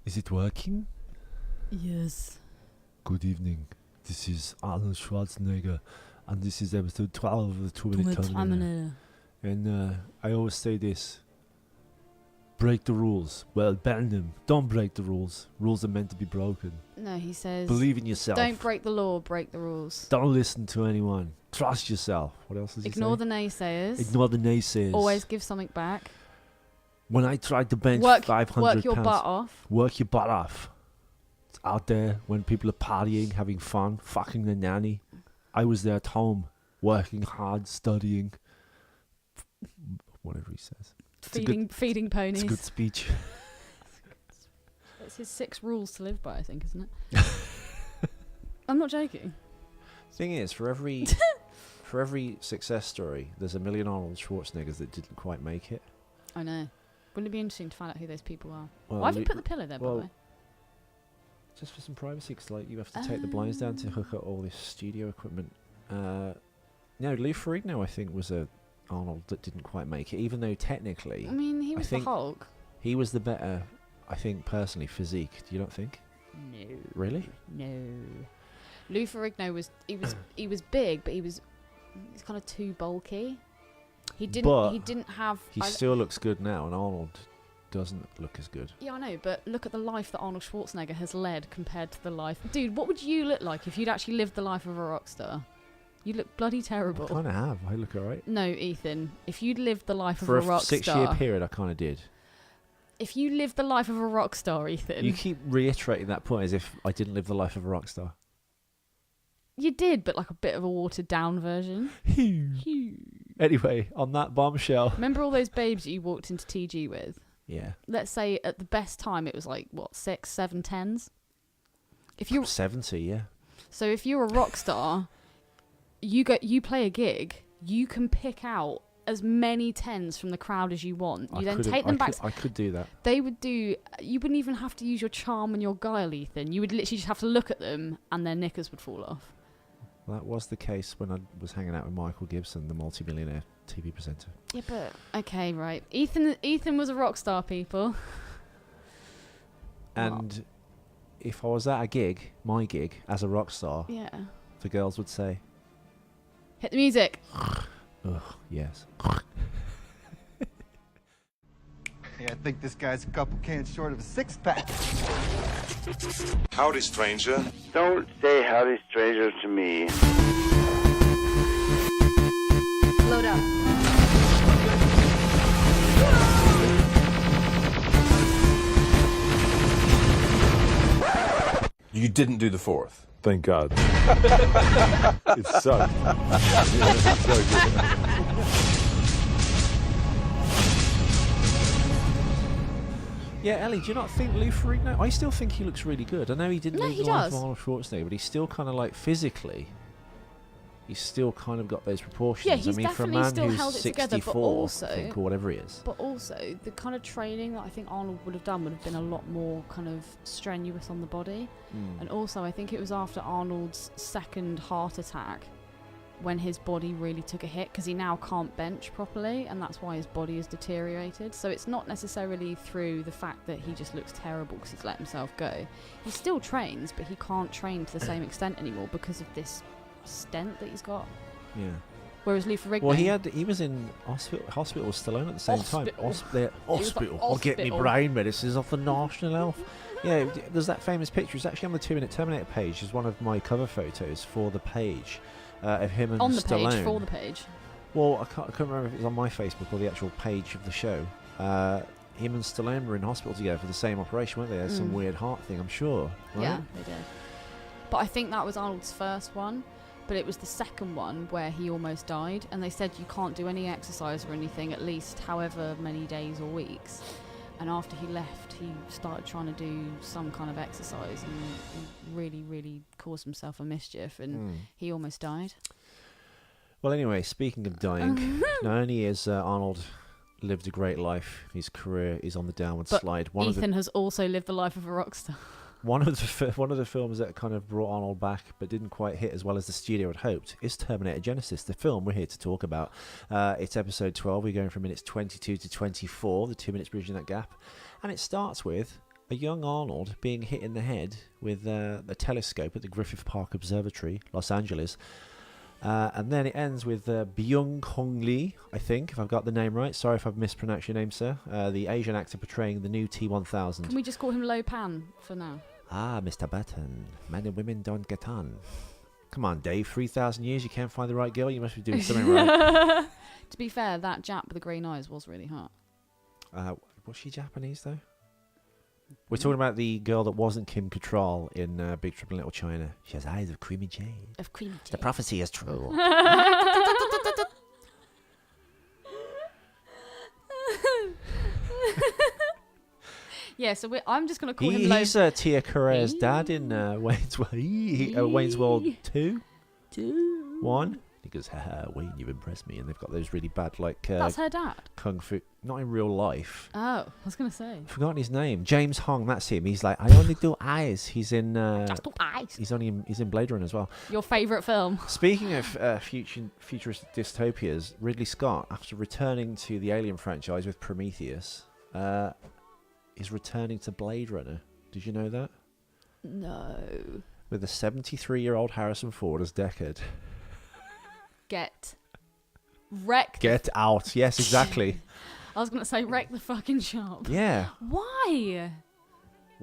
Is it working? Yes. Good evening. This is Arnold Schwarzenegger, and this is episode 12 of the 2-Minute Terminator. And I always say this. Break the rules. Well, ban them. Don't break the rules. Rules are meant to be broken. No, he says... Believe in yourself. Don't break the law, break the rules. Don't listen to anyone. Trust yourself. What else does he say? Ignore the naysayers. Ignore the naysayers. Always give something back. When I tried to bench 500 work your pounds, butt off. Work your butt off. It's out there when people are partying, having fun, fucking their nanny. I was there at home, working hard, studying. Whatever he says. Feeding ponies. It's a good speech. It's his 6 rules to live by, I think, isn't it? I'm not joking. Thing is, for every success story, there's a million Arnold Schwarzeneggers that didn't quite make it. I know. Wouldn't it be interesting to find out who those people are? Well, Why have you put the pillow there, by the way? Just for some privacy, because like, you have to take the blinds down to hook up all this studio equipment. No, Lou Ferrigno, I think, was a Arnold that didn't quite make it, even though technically... I mean, he was the Hulk. He was the better, I think, personally, physique. Do you not think? No. Really? No. Lou Ferrigno was... He was big, but he's kind of too bulky. He didn't have... He still looks good now, and Arnold doesn't look as good. Yeah, I know, but look at the life that Arnold Schwarzenegger has led compared to the life... Dude, what would you look like if you'd actually lived the life of a rock star? You look bloody terrible. I kind of have. I look alright. No, Ethan. If you'd lived the life of a rock star... For a 6-year period, I kind of did. If you lived the life of a rock star, Ethan... You keep reiterating that point as if I didn't live the life of a rock star. You did, but like a bit of a watered-down version. Anyway, on that bombshell... Remember all those babes that you walked into TG with? Yeah. Let's say at the best time it was like, what, 6, 7, 10s? If you're 70, yeah. So if you're a rock star... You play a gig, you can pick out as many 10s from the crowd as you want. You then take them back. I could do that. They would do... You wouldn't even have to use your charm and your guile, Ethan. You would literally just have to look at them and their knickers would fall off. That was the case when I was hanging out with Michael Gibson, the multi-millionaire TV presenter. Yeah, but... Okay, right. Ethan was a rock star, people. And if I was at a gig, my gig, as a rock star, yeah, the girls would say... Hit the music. Ugh, yes. Yeah, I think this guy's a couple cans short of a 6-pack. Howdy, stranger. Don't say howdy, stranger, to me. Load up. You didn't do the 4th. Thank God. It sucked. It's so good. Yeah, Ellie, do you not think Lou Ferrigno... I still think he looks really good. I know he didn't leave the life of Arnold Schwarzenegger, but he's still kind of like physically... He's still kind of got those proportions. Yeah, he's I mean, definitely for a man still who's held it 64, together, but also... I think, or whatever he is. But also, the kind of training that I think Arnold would have done would have been a lot more kind of strenuous on the body. And also, I think it was after Arnold's second heart attack when his body really took a hit, because he now can't bench properly, and that's why his body has deteriorated. So it's not necessarily through the fact that he just looks terrible because he's let himself go. He still trains, but he can't train to the same extent anymore because of this stent that he's got. Yeah. Whereas Lou Ferrigno... Well, he was in hospital with Stallone at the same time. Hospital. I'll get me brain medicines off the National Health. Yeah, there's that famous picture. It's actually on the 2-Minute Terminator page. It's one of my cover photos for the page of him and Stallone. On the page, for the page. Well, I can't remember if it was on my Facebook or the actual page of the show. Him and Stallone were in hospital together for the same operation, weren't they? There's some weird heart thing, I'm sure. Right? Yeah, they did. But I think that was Arnold's first one. But it was the second one where he almost died, and they said you can't do any exercise or anything at least however many days or weeks. And after he left, he started trying to do some kind of exercise, and he really, really caused himself a mischief, and he almost died. Well, anyway, speaking of dying, not only has Arnold lived a great life, his career is on the downward slide. Ethan has also lived the life of a rock star. One of the films that kind of brought Arnold back but didn't quite hit as well as the studio had hoped is Terminator Genisys, the film we're here to talk about. It's episode 12. We're going from minutes 22 to 24, the 2 minutes bridging that gap. And it starts with a young Arnold being hit in the head with a telescope at the Griffith Observatory, Los Angeles. And then it ends with Byung-Hong Lee, I think, if I've got the name right. Sorry if I've mispronounced your name, sir. The Asian actor portraying the new T-1000. Can we just call him Lo Pan for now? Ah, Mr. Button. Men and women don't get on. Come on, Dave. 3,000 years, you can't find the right girl? You must be doing something right. To be fair, that Jap with the green eyes was really hot. Was she Japanese, though? We're talking about the girl that wasn't Kim Cattrall in Big Trouble in Little China. She has eyes of creamy jade. Of creamy jade. The prophecy is true. Yeah, so I'm just going to call him Lo. He's Tia Carrere's dad in Wayne's World 2. 1. He goes, haha, Wayne, you've impressed me. And they've got those really bad, like... That's her dad? Kung Fu. Not in real life. Oh, I was going to say. I've forgotten his name. James Hong, that's him. He's like, I only do eyes. He's in... Just do eyes. He's in Blade Runner as well. Your favourite film. Speaking of futuristic dystopias, Ridley Scott, after returning to the Alien franchise with Prometheus... is returning to Blade Runner. Did you know that? No. With a 73-year-old Harrison Ford as Deckard. Get wrecked. Get out. Yes, exactly. I was going to say wreck the fucking shop. Yeah. Why?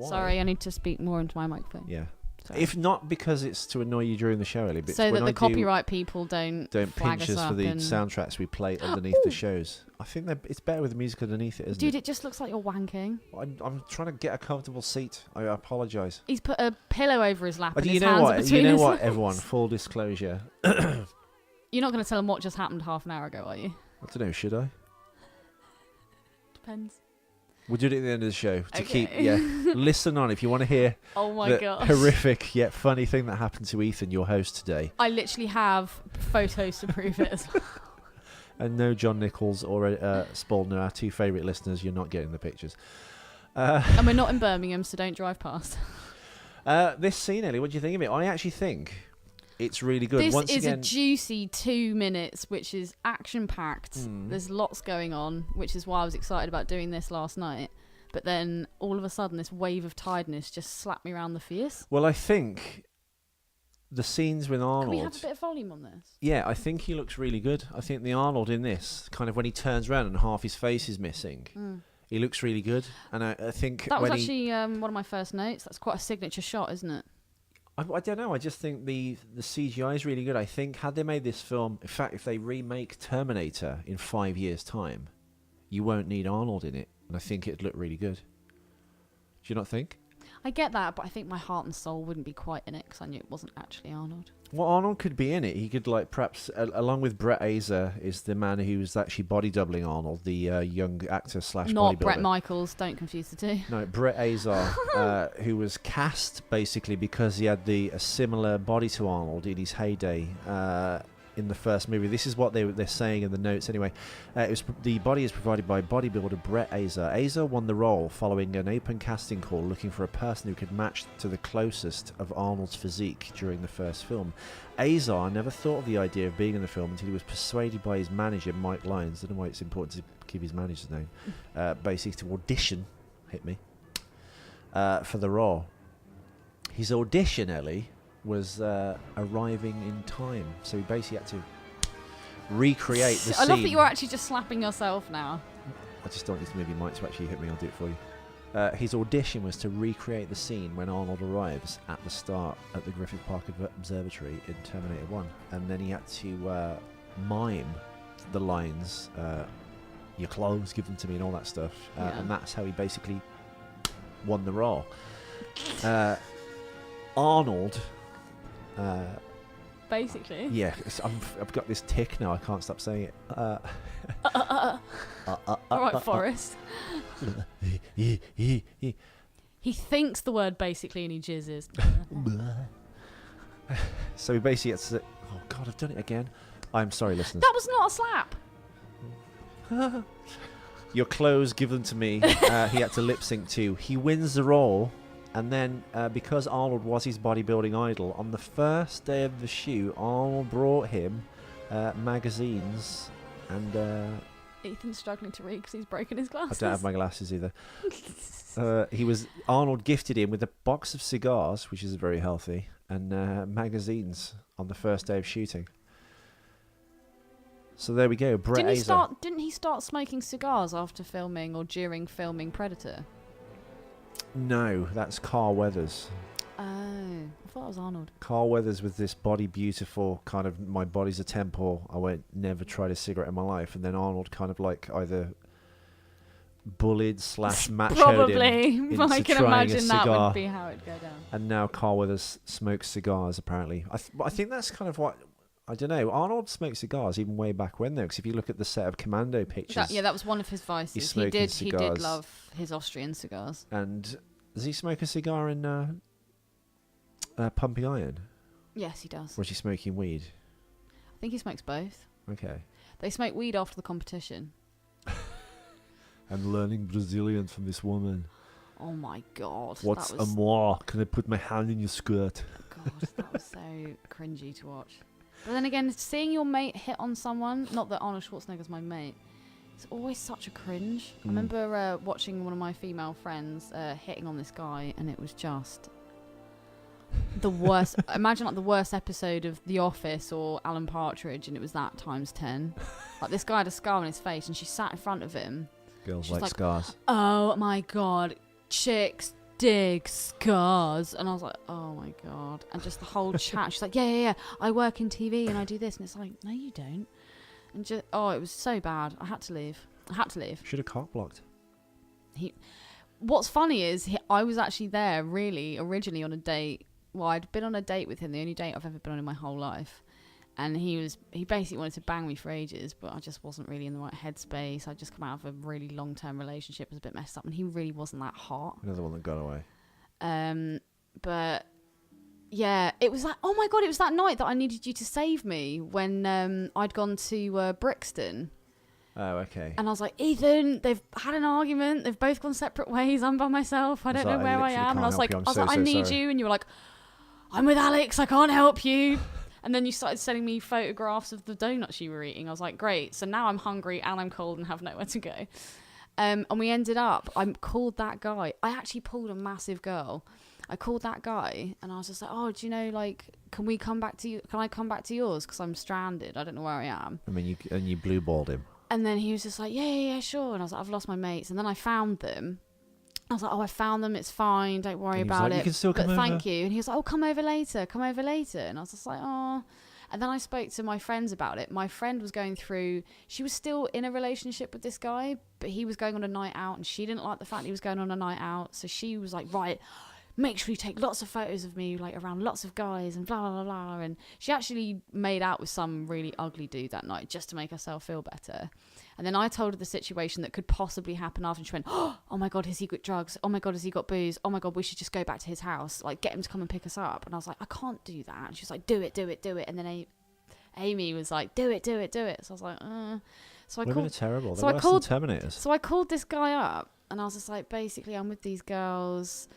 Sorry, I need to speak more into my microphone. Yeah. Sorry. If not because it's to annoy you during the show, Ellie, but so that the copyright people don't pinch us for the soundtracks we play underneath the shows. I think it's better with the music underneath it, isn't it? Dude, it just looks like you're wanking. I'm trying to get a comfortable seat. I apologise. He's put a pillow over his lap and his you know hands what? between You know his what, legs. everyone? Full disclosure. You're not going to tell them what just happened half an hour ago, are you? I don't know. Should I? Depends. We'll do it at the end of the show to keep. Yeah, listen on if you want to hear. Oh my the god! Horrific yet funny thing that happened to Ethan, your host today. I literally have photos to prove it as well. And no John Nichols or Spalding, our two favourite listeners. You're not getting the pictures. And we're not in Birmingham, so don't drive past. This scene, Ellie, what do you think of it? I actually think it's really good. This Once is again, a juicy 2 minutes, which is action-packed. There's lots going on, which is why I was excited about doing this last night. But then, all of a sudden, this wave of tiredness just slapped me around the face. Well, I think the scenes with Arnold... Can we have a bit of volume on this? Yeah, I think he looks really good. I think the Arnold in this, kind of when he turns around and half his face is missing, he looks really good. And I think that was actually one of my first notes. That's quite a signature shot, isn't it? I don't know. I just think the CGI is really good. I think had they made this film... In fact, if they remake Terminator in 5 years' time, you won't need Arnold in it. And I think it'd look really good. Do you not think? I get that, but I think my heart and soul wouldn't be quite in it because I knew it wasn't actually Arnold. Well, Arnold could be in it. He could, like, perhaps, along with Brett Azar, is the man who's actually body doubling Arnold, the young actor slash bodybuilder. Not Bret Michaels. Don't confuse the two. No, Brett Azar, who was cast basically because he had a similar body to Arnold in his heyday. In the first movie, this is what they're saying in the notes. Anyway, the body is provided by bodybuilder Brett Azar. Azar won the role following an open casting call looking for a person who could match to the closest of Arnold's physique during the first film. Azar never thought of the idea of being in the film until he was persuaded by his manager Mike Lyons. I don't know why it's important to keep his manager's name. Basically, to audition, for the role. His audition, Ellie, was arriving in time, so he basically had to recreate the scene. I love that you're actually just slapping yourself now. I just don't need to move your mic to actually hit me. I'll do it for you. His audition was to recreate the scene when Arnold arrives at the start at the Griffith Observatory in Terminator 1, and then he had to mime the lines, "Your clothes, give them to me," and all that stuff, and that's how he basically won the role. Arnold. Basically. Yeah, I've got this tick now. I can't stop saying it. All right, Forrest. He thinks the word basically and he jizzes. So he basically gets to... Oh, God, I've done it again. I'm sorry, listeners. That was not a slap. Your clothes, give them to me. He had to lip sync to. He wins the role. And then, because Arnold was his bodybuilding idol, on the first day of the shoot, Arnold brought him magazines and Ethan's struggling to read because he's broken his glasses. I don't have my glasses either. Arnold gifted him with a box of cigars, which is very healthy, and magazines on the first day of shooting. So there we go. Brett Azar. Didn't he start smoking cigars after filming or during filming Predator? No, that's Carl Weathers. Oh, I thought it was Arnold. Carl Weathers with this body beautiful kind of, my body's a temple, I won't never tried a cigarette in my life. And then Arnold kind of like either bullied / machoed Probably. him into I can trying imagine a that cigar. would be how it'd go down. And now Carl Weathers smokes cigars, apparently. I think that's kind of what, I don't know. Arnold smoked cigars even way back when, though, because if you look at the set of Commando pictures... That was one of his vices. He did love his Austrian cigars. And does he smoke a cigar in Pumping Iron? Yes, he does. Or is he smoking weed? I think he smokes both. Okay. They smoke weed after the competition. I'm learning Brazilian from this woman. Oh my god. What's a moi? Can I put my hand in your skirt? God, that was so cringy to watch. But then again, seeing your mate hit on someone, not that Arnold Schwarzenegger's my mate, it's always such a cringe. I remember watching one of my female friends hitting on this guy, and it was just the worst. Imagine like the worst episode of The Office or Alan Partridge, and it was that times 10. Like this guy had a scar on his face, and she sat in front of him. Girls like scars. Oh my god, chicks dig scars. And I was like, oh my god. And just the whole chat, she's like, yeah, I work in TV and I do this. And it's like, no you don't. And just, it was so bad. I had to leave. Should have cock blocked. What's funny is I was actually there really originally on a date. Well, I'd been on a date with him, the only date I've ever been on in my whole life. And he basically wanted to bang me for ages, but I just wasn't really in the right headspace. I'd just come out of a really long-term relationship, was a bit messed up, and he really wasn't that hot. Another one that got away. But yeah, it was like, oh my god, it was that night that I needed you to save me when I'd gone to Brixton. Oh, okay. And I was like, Ethan, they've had an argument. They've both gone separate ways. I'm by myself. I don't know where I am. And I was like, I need you. And you were like, I'm with Alex. I can't help you. And then you started sending me photographs of the donuts you were eating. I was like, great. So now I'm hungry and I'm cold and have nowhere to go. And we ended up, I called that guy. I actually pulled a massive girl. I called that guy and I was just like, oh, do you know, like, can I come back to yours? Because I'm stranded. I don't know where I am. I mean, you blue balled him. And then he was just like, yeah, sure. And I was like, I've lost my mates. And then I found them. I was like, I found them. It's fine. Don't worry about it. You can still come over. Thank you. And he was like, come over later. And I was just like, oh. And then I spoke to my friends about it. My friend was going through, she was still in a relationship with this guy, but he was going on a night out and she didn't like the fact he was going on a night out. So she was like, right, make sure you take lots of photos of me, like around lots of guys and blah, blah, blah. And she actually made out with some really ugly dude that night just to make herself feel better. And then I told her the situation that could possibly happen after, and she went, oh my God, has he got drugs? Oh my God, has he got booze? Oh my God, we should just go back to his house, like get him to come and pick us up. And I was like, I can't do that. And she was like, do it. And then Amy was like, do it. So I was like, So I Women called, are terrible. So They're I worse called than Terminators. So I called this guy up and I was just like, basically, I'm with these girls.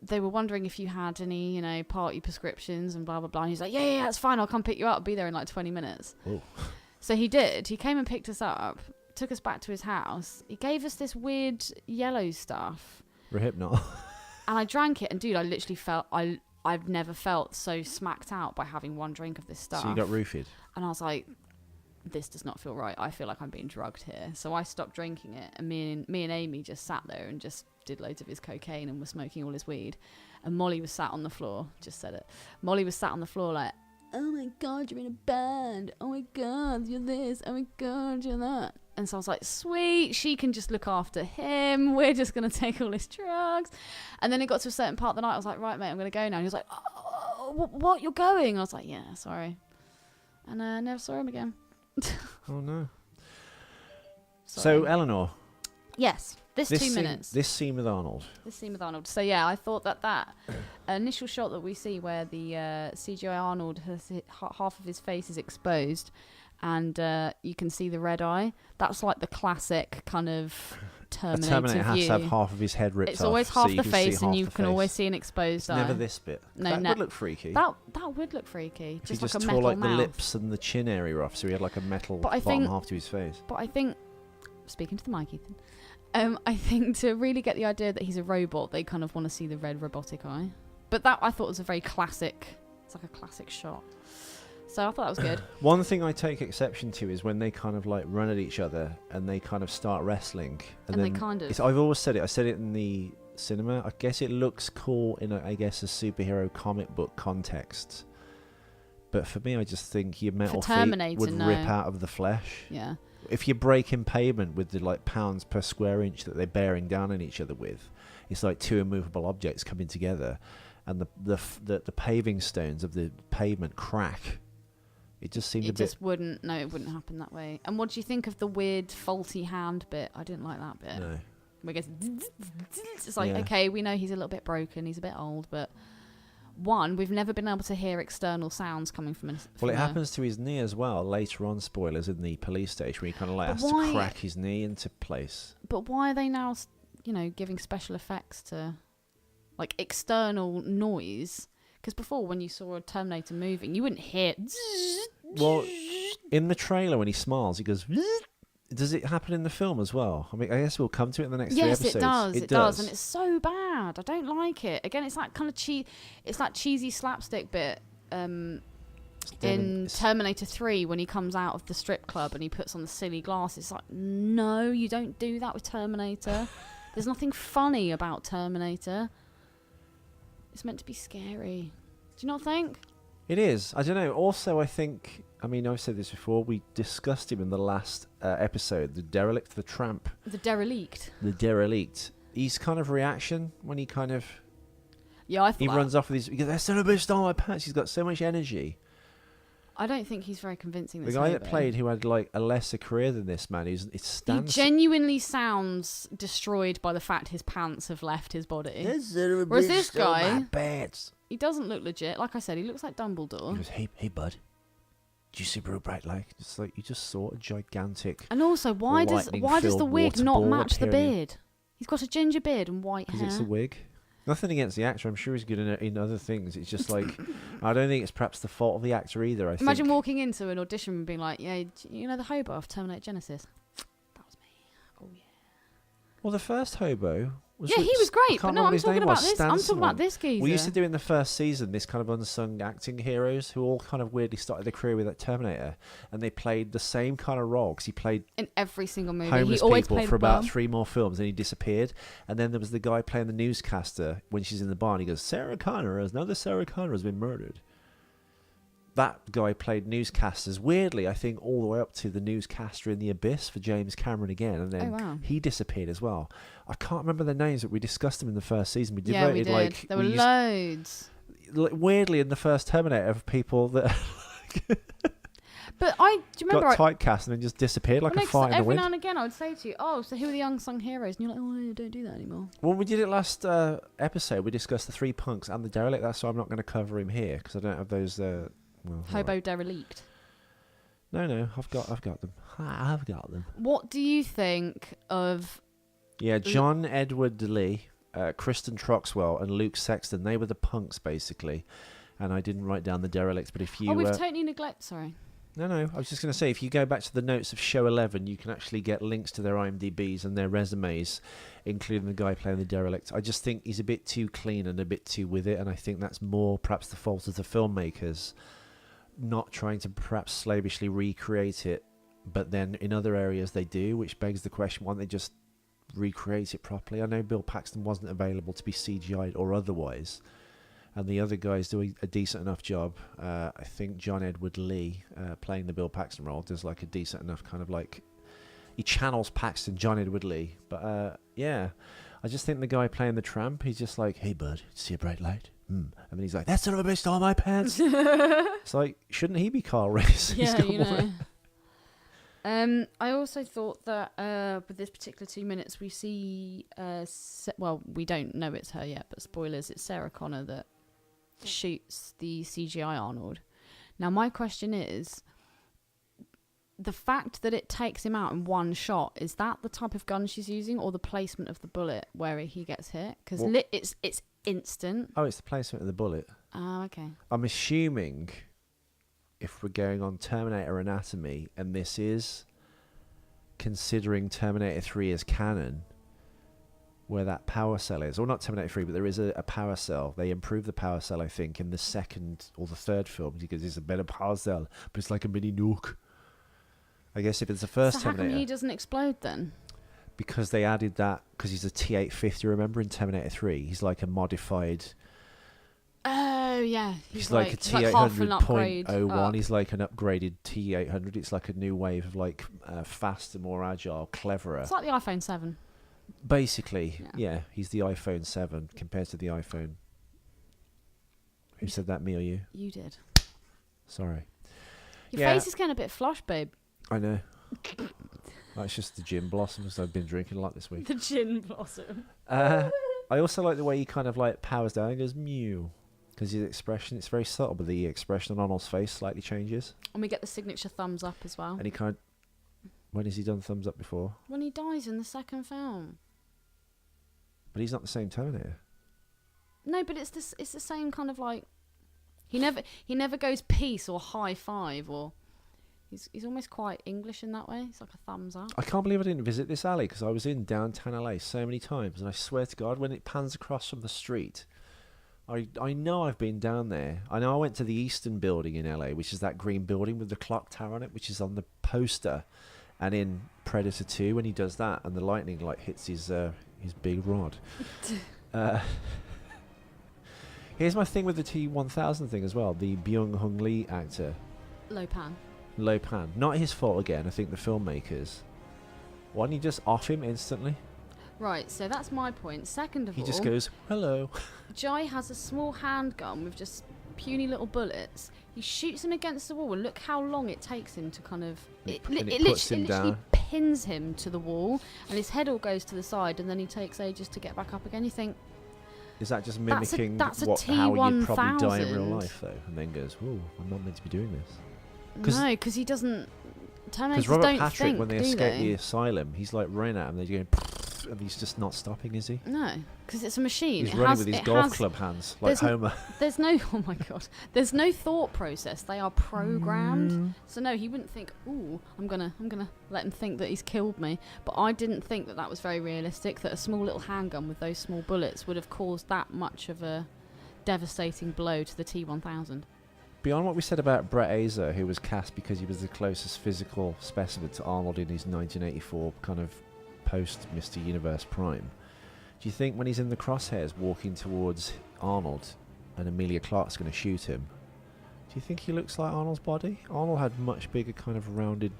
They were wondering if you had any, party prescriptions and blah, blah, blah. And he's like, yeah, that's fine. I'll come pick you up. I'll be there in like 20 minutes. Ooh. So he did. He came and picked us up, took us back to his house. He gave us this weird yellow stuff. Rehypnol. And I drank it. And dude, I literally felt, I've never felt so smacked out by having one drink of this stuff. So you got roofied. And I was like, this does not feel right. I feel like I'm being drugged here. So I stopped drinking it. And me and Amy just sat there and just did loads of his cocaine and was smoking all his weed. And Molly was sat on the floor. Just said it. Molly was sat on the floor like, oh my God, you're in a band. Oh my God, you're this. Oh my God, you're that. And so I was like, sweet, she can just look after him. We're just going to take all his drugs. And then it got to a certain part of the night. I was like, right, mate, I'm going to go now. And he was like, oh, what, you're going? And I was like, yeah, sorry. And I never saw him again. Oh, no. Sorry. So, Eleanor. Yes, this 2 minutes. This scene with Arnold. So, yeah, I thought that initial shot that we see where the CGI Arnold has half of his face is exposed and you can see the red eye. That's like the classic kind of Terminator Terminator has view. to have half of his head ripped off. It's always half so the face and you can always see an exposed eye. Never this bit. No, that would look freaky. That would look freaky. If Just he like just a tore metal like mouth. the lips and the chin area off, so he had like a metal bottom half to his face. But I think speaking to the mic, Ethan. I think to really get the idea that he's a robot, they kind of want to see the red robotic eye. But that I thought was a very classic. It's like a classic shot. So I thought that was good. One thing I take exception to is when they kind of like run at each other and they kind of start wrestling. And they kind of... I've always said it. I said it in the cinema. I guess it looks cool in a superhero comic book context. But for me, I just think your metal feet would rip out of the flesh. Yeah. If you're breaking pavement with the like pounds per square inch that they're bearing down on each other with, it's like two immovable objects coming together, and the paving stones of the pavement crack. It just seemed a bit... it wouldn't happen that way. And what do you think of the weird faulty hand bit? I didn't like that bit. No. I guess it's like, okay, we know he's a little bit broken, he's a bit old, but we've never been able to hear external sounds coming from him. Well, it happens to his knee as well. Later on, spoilers, in the police station where he kind of like has to crack his knee into place. But why are they now, giving special effects to, like, external noise? Because before, when you saw a Terminator moving, you wouldn't hear... Well, in the trailer, when he smiles, he goes... Does it happen in the film as well? I mean, I guess we'll come to it in the next 3 episodes. Yes, it does. It does, and it's so bad. I don't like it. Again, it's that kind of it's that cheesy slapstick bit in Terminator 3 when he comes out of the strip club and he puts on the silly glasses. It's like, no, you don't do that with Terminator. There's nothing funny about Terminator. It's meant to be scary. Do you not think? It is. I don't know. Also, I think... I mean, I've said this before. We discussed him in the last episode. The derelict, the tramp. The derelict. The derelict. His kind of reaction when he kind of... Yeah, I thought he runs off with his... He goes, "That son of a bitch stole my pants." He's got so much energy. I don't think he's very convincing. The guy that played, who had like a lesser career than this man, he genuinely sounds destroyed by the fact his pants have left his body. Whereas this guy, he doesn't look legit. Like I said, he looks like Dumbledore. He goes, hey bud, do you see real bright light? It's like you just saw a gigantic. And also, why does the wig not match the beard? He's got a ginger beard and white hair. Because it's a wig. Nothing against the actor. I'm sure he's good in other things. It's just like, I don't think it's perhaps the fault of the actor either. Imagine walking into an audition and being like, yeah, you know the hobo of Terminator Genesis? That was me. Oh, yeah. Well, the first hobo... he was great, but no, I'm talking about this. I'm talking about this geezer. We used to do in the first season this kind of unsung acting heroes who all kind of weirdly started their career with that Terminator, and they played the same kind of role because he played in every single movie. Homeless he always people played for about 3 more films, and he disappeared. And then there was the guy playing the newscaster when she's in the bar, and he goes, another Sarah Connor has been murdered. That guy played newscasters, weirdly, I think, all the way up to the newscaster in The Abyss for James Cameron again, and then he disappeared as well. I can't remember their names, but we discussed them in the first season. We devoted, we did. Like, there were loads. Weirdly, in the first Terminator, of people that but do you remember got typecast and then just disappeared like a fart in the wind. Every now and again, I would say to you, "Oh, so who are the unsung heroes?" And you're like, "Oh, I don't do that anymore." When we did it last episode, we discussed the 3 punks and the derelict. That's why I'm not going to cover him here because I don't have those. Hobo derelict. No, I've got them. I've got them. What do you think of? Yeah, John Edward Lee, Kristen Troxwell, and Luke Sexton. They were the punks basically, and I didn't write down the derelicts. But if you, we've totally neglected. Sorry. No. I was just going to say, if you go back to the notes of Show 11, you can actually get links to their IMDb's and their resumes, including the guy playing the derelict. I just think he's a bit too clean and a bit too with it, and I think that's more perhaps the fault of the filmmakers. Not trying to perhaps slavishly recreate it, but then in other areas they do, which begs the question, why don't they just recreate it properly? I know Bill Paxton wasn't available to be CGI'd or otherwise, and the other guys do a decent enough job. I think John Edward Lee, playing the Bill Paxton role, does like a decent enough kind of like... He channels Paxton, John Edward Lee. But yeah, I just think the guy playing the tramp, he's just like, "Hey bud, see a bright light?" And then he's like, "That son of a bitch stole my pants." It's like, shouldn't he be Carl Reese? Yeah, you know. I also thought that with this particular 2 minutes, we see, we don't know it's her yet, but spoilers, it's Sarah Connor that shoots the CGI Arnold. Now, my question is, the fact that it takes him out in one shot, is that the type of gun she's using, or the placement of the bullet where he gets hit? Because it's instant. Oh, it's the placement of the bullet. Oh, okay. I'm assuming, if we're going on Terminator anatomy, and this is considering Terminator 3 as canon, where that power cell is, or not Terminator 3, but there is a power cell. They improved the power cell, I think, in the second or the third film, because it's a better power cell, but it's like a mini nuke. I guess if it's the first so how Terminator... come he doesn't explode then? Because they added that, because he's a T-850, remember, in Terminator 3? He's like a modified... Oh, yeah. He's like a T-800.01. He's like an upgraded T-800. It's like a new wave of like faster, more agile, cleverer. It's like the iPhone 7. Basically, yeah. He's the iPhone 7 compared to the iPhone. Who said that, me or you? You did. Sorry. Your face is getting a bit flush, babe. I know. That's just the gin blossoms. I've been drinking a lot this week. The gin blossom. I also like the way he kind of like powers down and goes mew. Because his expression, it's very subtle, but the expression on Arnold's face slightly changes. And we get the signature thumbs up as well. And he kind of... When has he done thumbs up before? When he dies in the second film. But he's not the same Terminator. No, but it's the same kind of like... He never goes peace or high five or... He's almost quite English in that way. It's like a thumbs up. I can't believe I didn't visit this alley, because I was in downtown LA so many times, and I swear to God, when it pans across from the street... I know I've been down there. I know I went to the Eastern Building in LA, which is that green building with the clock tower on it, which is on the poster. And in Predator 2, when he does that, and the lightning like hits his big rod. Here's my thing with the T-1000 thing as well. The Byung-Hun Lee actor. Lo Pan. Not his fault again. I think the filmmakers. Why don't you just off him instantly? Right, so that's my point. Second of all... He just goes, hello. Jai has a small handgun with just puny little bullets. He shoots him against the wall, and look how long it takes him to kind of... It literally pins him to the wall, and his head all goes to the side, and then he takes ages to get back up again. You think... Is that just mimicking how you'd probably die in real life, though? And then goes, ooh, I'm not meant to be doing this. No, because he doesn't... Because Robert Patrick, when they escape the asylum, he's like running at him, they're going... And he's just not stopping, is he? No, because it's a machine. He's running with his golf club hands, like Homer. There's no, oh my God, there's no thought process. They are programmed. So no, he wouldn't think, ooh, I'm gonna let him think that he's killed me. But I didn't think that was very realistic. That a small little handgun with those small bullets would have caused that much of a devastating blow to the T-1000. Beyond what we said about Brett Azar, who was cast because he was the closest physical specimen to Arnold in his 1984 kind of post Mr. Universe Prime, do you think when he's in the crosshairs walking towards Arnold and Emilia Clarke's going to shoot him, do you think he looks like Arnold's body? Arnold had much bigger kind of rounded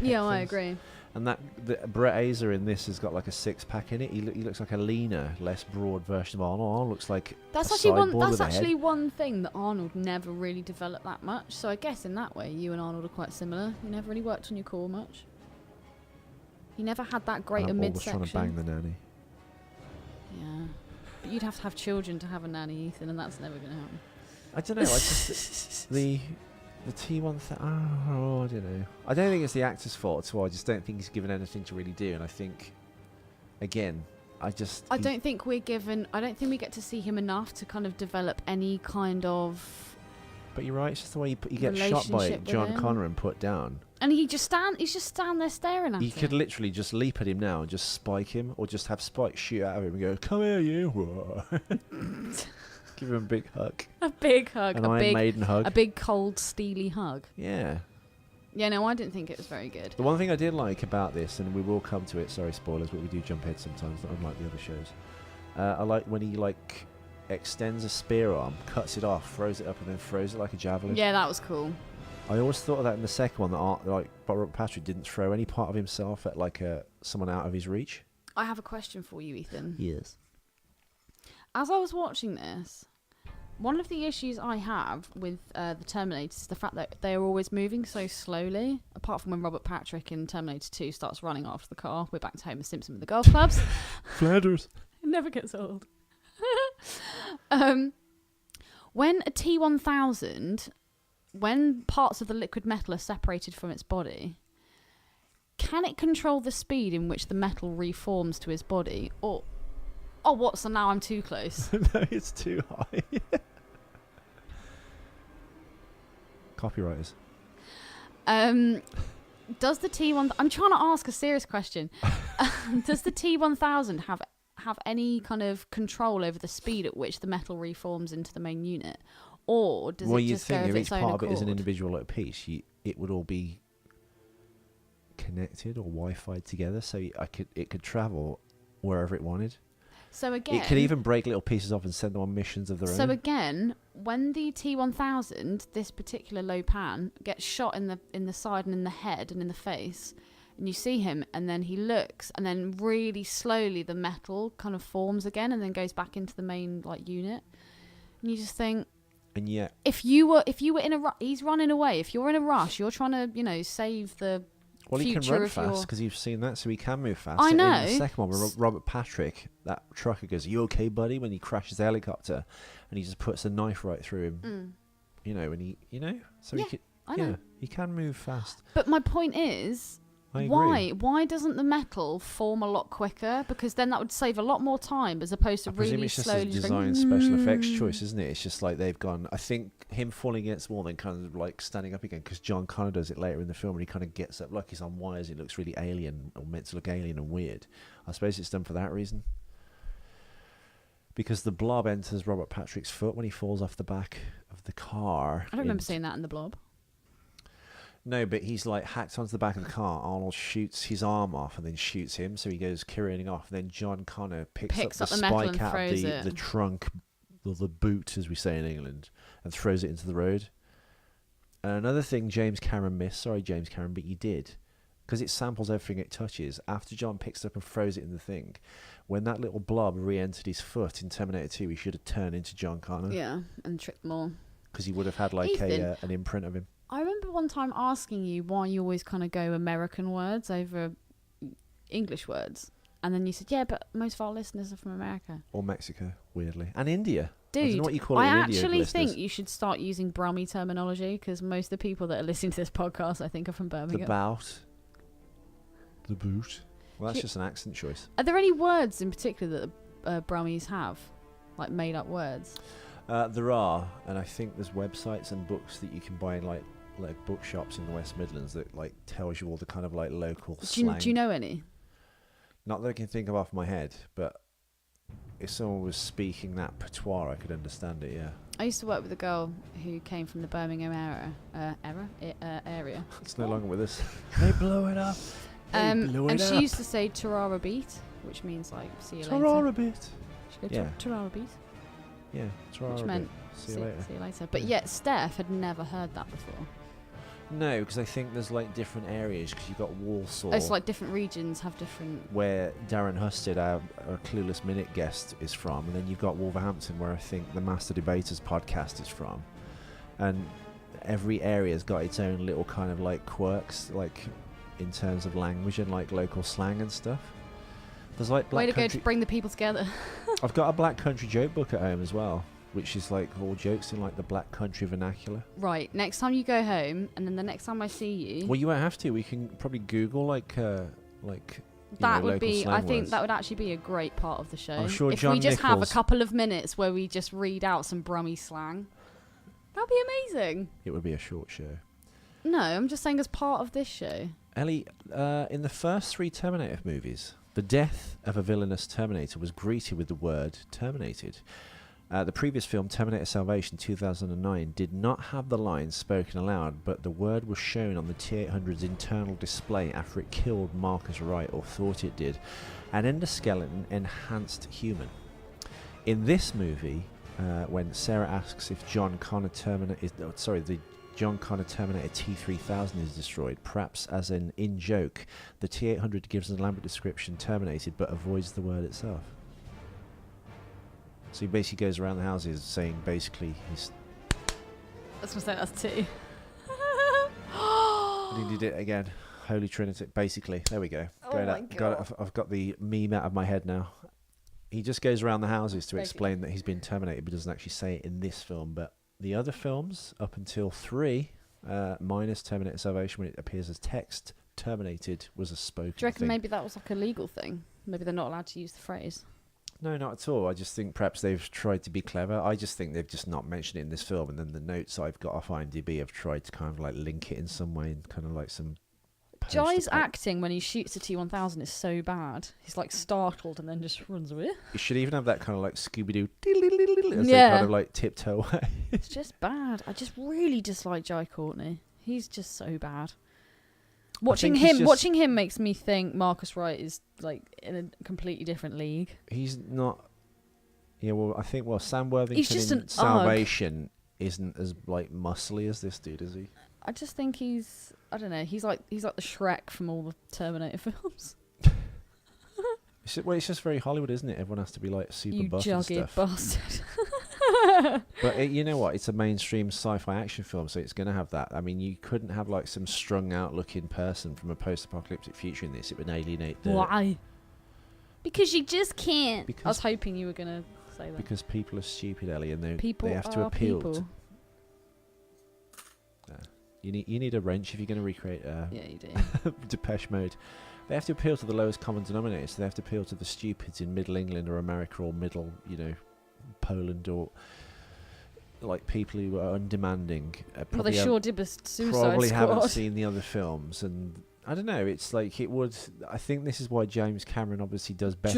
I agree. And that Brett Azar in this has got like a six-pack in it. He looks like a leaner, less broad version of Arnold. Arnold looks like that's actually one thing that Arnold never really developed that much. So I guess in that way you and Arnold are quite similar. You never really worked on your core much. He never had that great a midsection. I'm always trying to bang the nanny. Yeah. But you'd have to have children to have a nanny, Ethan, and that's never going to happen. I don't know. I just... the T-1000... Oh, I don't know. I don't think it's the actor's fault at all. I just don't think he's given anything to really do. And I think, again, I don't think we get to see him enough to kind of develop any kind of... But you're right. It's just the way he gets shot by John Connor and put down. And he's just stand there staring at him. You could literally just leap at him now and just spike him, or just have Spike shoot out of him and go, "Come here, you!" Give him a big hug. A big hug. An Iron Maiden hug. A big, cold, steely hug. Yeah. Yeah, no, I didn't think it was very good. The one thing I did like about this, and we will come to it, sorry, spoilers, but we do jump ahead sometimes, not unlike the other shows. I like when he, extends a spear arm, cuts it off, throws it up, and then throws it like a javelin. Yeah, that was cool. I always thought of that in the second one, that Robert Patrick didn't throw any part of himself at someone out of his reach. I have a question for you, Ethan. Yes. As I was watching this, one of the issues I have with the Terminators is the fact that they are always moving so slowly, apart from when Robert Patrick in Terminator 2 starts running after the car. We're back to Homer Simpson with the golf clubs. Flanders. It never gets old. When a T-1000... When parts of the liquid metal are separated from its body, can it control the speed in which the metal reforms to his body? Or, oh, what? So now I'm too close. No, it's too high. Copywriters. Does the T1... I'm trying to ask a serious question. Does the T1000 have any kind of control over the speed at which the metal reforms into the main unit? Or does it just go of its own accord? Well, you'd think if each part of it is an individual little piece, it would all be connected or Wi-Fi together, so it could travel wherever it wanted. So again, it could even break little pieces off and send them on missions of their own. So again, when the T1000, this particular Lopan, gets shot in the side and in the head and in the face, and you see him, and then he looks, and then really slowly the metal kind of forms again, and then goes back into the main unit, and you just think. And yet, if you were in a he's running away. If you're in a rush, you're trying to save the. Well, he can run fast because you've seen that, so he can move fast. I know. In the second one, Robert Patrick, that trucker goes, "Are you okay, buddy?" When he crashes the helicopter, and he just puts a knife right through him. So he could. I know. He can move fast. But my point is, I agree. why doesn't the metal form a lot quicker? Because then that would save a lot more time as opposed to really slowly. It's just a design special effects choice, isn't it? It's just like they've gone. I think him falling against the wall and kind of like standing up again, because John Connor does it later in the film, and he kind of gets up like he's on wires. It looks really alien, or meant to look alien and weird. I suppose it's done for that reason. Because the blob enters Robert Patrick's foot when he falls off the back of the car. I don't remember seeing that in the blob. No, but he's like hacked onto the back of the car. Arnold shoots his arm off and then shoots him, so he goes careening off. And then John Connor picks up the spike out of the trunk, or the boot, as we say in England, and throws it into the road. And another thing James Cameron missed, sorry James Cameron, but you did, because it samples everything it touches. After John picks it up and throws it in the thing, when that little blob re-entered his foot in Terminator 2, he should have turned into John Connor. Yeah, and tricked more. Because he would have had like an imprint of him. I remember one time asking you why you always kind of go American words over English words. And then you said, yeah, but most of our listeners are from America. Or Mexico, weirdly. And India. Dude, I don't know what you call it in India, actually think you should start using Brummy terminology, because most of the people that are listening to this podcast, I think, are from Birmingham. The bout. The boot. Well, that's just an accent choice. Are there any words in particular that the Brummies have? Like made-up words? There are. And I think there's websites and books that you can buy in like bookshops in the West Midlands that like tells you all the kind of like local slang. Do you know any? Not that I can think of off my head, but if someone was speaking that patois, I could understand it. Yeah. I used to work with a girl who came from the Birmingham area. It's no longer with us. They blew it up. She used to say "Tarara beat," which means like "see you later." Tarara beat. She'd go "Tarara beat." Yeah, Tarara which meant see you later. See you later. But yet Steph had never heard that before. No, because I think there's like different areas, because you've got Walsall. It's like different regions have different. Where Darren Husted, our Clueless Minute guest, is from, and then you've got Wolverhampton, where I think the Master Debaters podcast is from, and every area's got its own little kind of like quirks, like in terms of language and like local slang and stuff. There's like way to go to bring the people together. I've got a Black Country joke book at home as well, which is like all jokes in like the Black Country vernacular. Right. Next time you go home, and then the next time I see you. Well, you won't have to. We can probably Google that would be. I think that would actually be a great part of the show. I'm sure if John we just Nichols have a couple of minutes where we just read out some Brummy slang, that'd be amazing. It would be a short show. No, I'm just saying as part of this show. Ellie, in the first 3 Terminator movies, the death of a villainous Terminator was greeted with the word "terminated." The previous film, Terminator Salvation 2009, did not have the lines spoken aloud, but the word was shown on the T-800's internal display after it killed Marcus Wright, or thought it did, an endoskeleton enhanced human. In this movie, when Sarah asks if the John Connor Terminator T-3000 is destroyed, perhaps as an in-joke, the T-800 gives an elaborate description, terminated, but avoids the word itself. So he basically goes around the houses saying basically he's... I was going to say that's 2. And he did it again. Holy Trinity. Basically. There we go. Oh my God. I've got the meme out of my head now. He just goes around the houses to explain that he's been terminated, but doesn't actually say it in this film. But the other films, up until 3, minus Terminator Salvation, when it appears as text, terminated was a spoken thing. Do you reckon maybe that was like a legal thing? Maybe they're not allowed to use the phrase. No, not at all. I just think perhaps they've tried to be clever. I just think they've just not mentioned it in this film, and then the notes I've got off IMDb have tried to kind of like link it in some way, and kind of like some Jai's acting when he shoots the T-1000 is so bad. He's like startled and then just runs away. You should even have that kind of like Scooby-Doo as they Yeah. kind of like tiptoe away. It's just bad. I just really dislike Jai Courtney. He's just so bad. Watching him makes me think Marcus Wright is like in a completely different league. He's not. Yeah, well, I think Sam Worthington He's just in an Salvation isn't as like muscly as this dude, is he? I just think I don't know. He's like the Shrek from all the Terminator films. It's just very Hollywood, isn't it? Everyone has to be like super buff and stuff. Bastard. But you know what? It's a mainstream sci-fi action film, so it's going to have that. I mean, you couldn't have like some strung-out looking person from a post-apocalyptic future in this. It would alienate the... Why? Because you just can't. Because I was hoping you were going to say that. Because people are stupid, Ellie, and People they have to are appeal. people. You need a wrench if you're going to recreate Yeah, you do. Depeche Mode. They have to appeal to the lowest common denominator, so they have to appeal to the stupids in Middle England or America or Middle, Poland or like people who are undemanding. Well, they sure did. Suicide probably Squad. haven't seen the other films, and I don't know. It's like it would. I think this is why James Cameron obviously does better.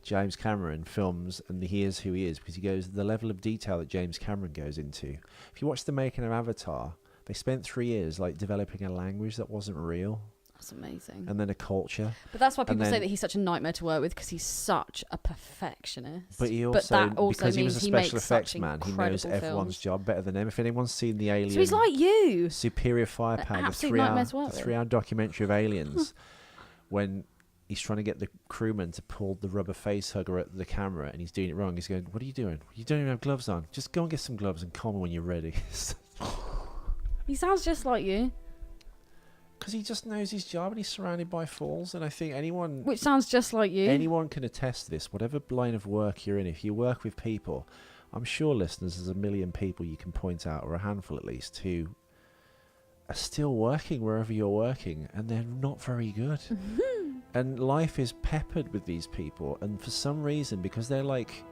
James Cameron films, and he is who he is because he goes the level of detail that James Cameron goes into. If you watch the making of Avatar, they spent 3 years like developing a language that wasn't real. That's amazing. And then a culture. But that's why people say that he's such a nightmare to work with because he's such a perfectionist. But he also, because he was a special effects man, he knows everyone's job better than him. If anyone's seen the Alien, so he's like you. Superior Firepower, the 3-hour documentary of aliens, when he's trying to get the crewman to pull the rubber face hugger at the camera and he's doing it wrong. He's going, "What are you doing? You don't even have gloves on. Just go and get some gloves and call me when you're ready." He sounds just like you. Because he just knows his job and he's surrounded by fools. And I think anyone... Which sounds just like you. Anyone can attest to this. Whatever line of work you're in, if you work with people, I'm sure, listeners, there's a million people you can point out, or a handful at least, who are still working wherever you're working, and they're not very good. And life is peppered with these people. And for some reason, because they're like...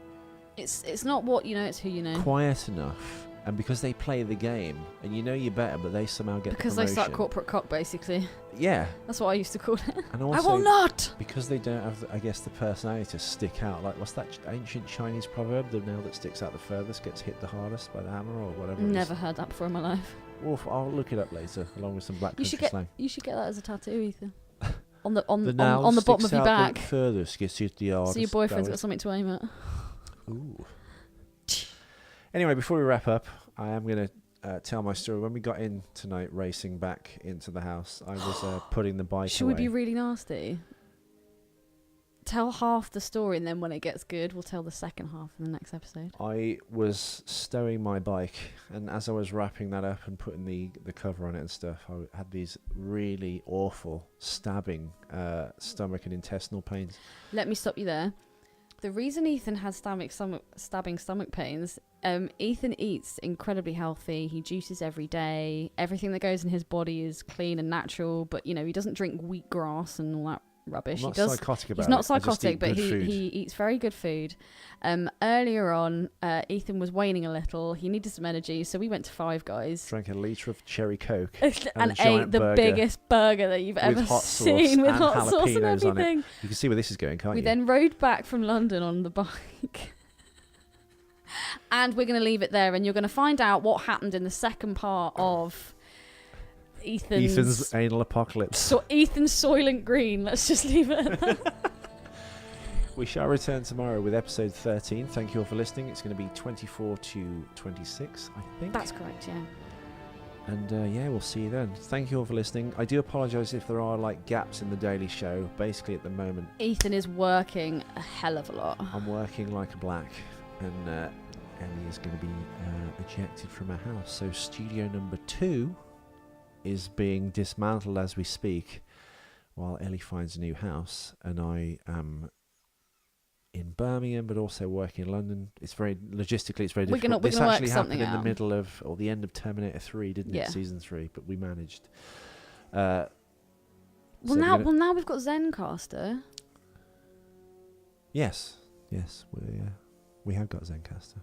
It's not what you know, it's who you know. Quiet enough. And because they play the game, and you know you're better, but they somehow get because the promotion. They start corporate cock, basically. Yeah. That's what I used to call it. And also, I will not! Because they don't have, I guess, the personality to stick out. Like, what's that ancient Chinese proverb? The nail that sticks out the furthest gets hit the hardest by the hammer, or whatever. Never heard that before in my life. Well, I'll look it up later, along with some black country slang. You should get that as a tattoo, Ethan. On the bottom of your back. The furthest gets hit the hardest. So your boyfriend's got something to aim at. Ooh. Anyway, before we wrap up, I am going to tell my story. When we got in tonight, racing back into the house, I was putting the bike away. Should we be really nasty? Tell half the story, and then when it gets good, we'll tell the second half in the next episode. I was stowing my bike, and as I was wrapping that up and putting the cover on it and stuff, I had these really awful stabbing stomach and intestinal pains. Let me stop you there. The reason Ethan has stabbing stomach pains, Ethan eats incredibly healthy. He juices every day. Everything that goes in his body is clean and natural. But, he doesn't drink wheatgrass and all that rubbish. I'm not psychotic about it. He's not psychotic, but he eats very good food. Earlier on, Ethan was waning a little. He needed some energy, so we went to Five Guys. Drank a litre of cherry Coke. and ate the biggest burger that you've ever seen with hot sauce and everything. You can see where this is going, can't you? We then rode back from London on the bike. And we're going to leave it there, and you're going to find out what happened in the second part of Ethan's anal apocalypse. So Ethan's Soylent Green. Let's just leave it at that. We shall return tomorrow with episode 13. Thank you all for listening. It's going to be 24 to 26, I think. That's correct, yeah. And we'll see you then. Thank you all for listening. I do apologise if there are gaps in the daily show. Basically, at the moment, Ethan is working a hell of a lot. I'm working like a black, and Ellie is going to be ejected from her house. So studio number 2 is being dismantled as we speak, while Ellie finds a new house, and I am in Birmingham, but also working in London. It's very logistically, it's very difficult. This actually happened in the middle of, or the end of Terminator 3, didn't it? Season 3, but we managed. Now we've got Zencaster. Yes, we have got Zencaster.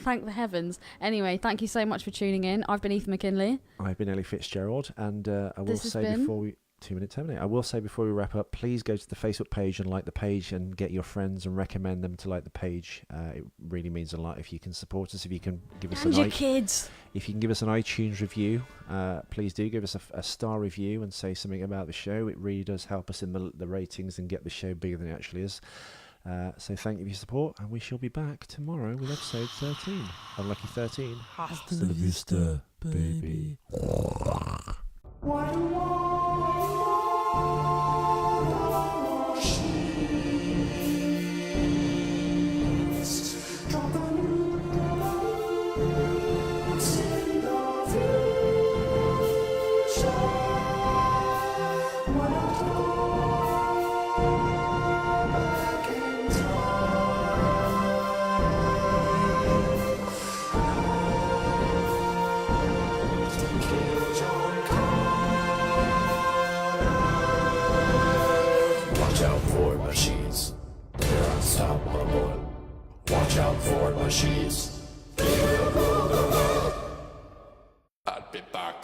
Thank the heavens. Anyway, thank you so much for tuning in. I've been Ethan McKinley. I've been Ellie Fitzgerald, and I will say before we 2-minute Terminator. I will say before we wrap up, please go to the Facebook page and like the page, and get your friends and recommend them to like the page. It really means a lot if you can support us. If you can give us your kids. If you can give us an iTunes review, please do give us a star review and say something about the show. It really does help us in the ratings and get the show bigger than it actually is. So thank you for your support, and we shall be back tomorrow with episode 13. Unlucky 13. Hasta la vista, baby. Machines, they're unstoppable. Watch out for machines. They will rule the world. I'll be back.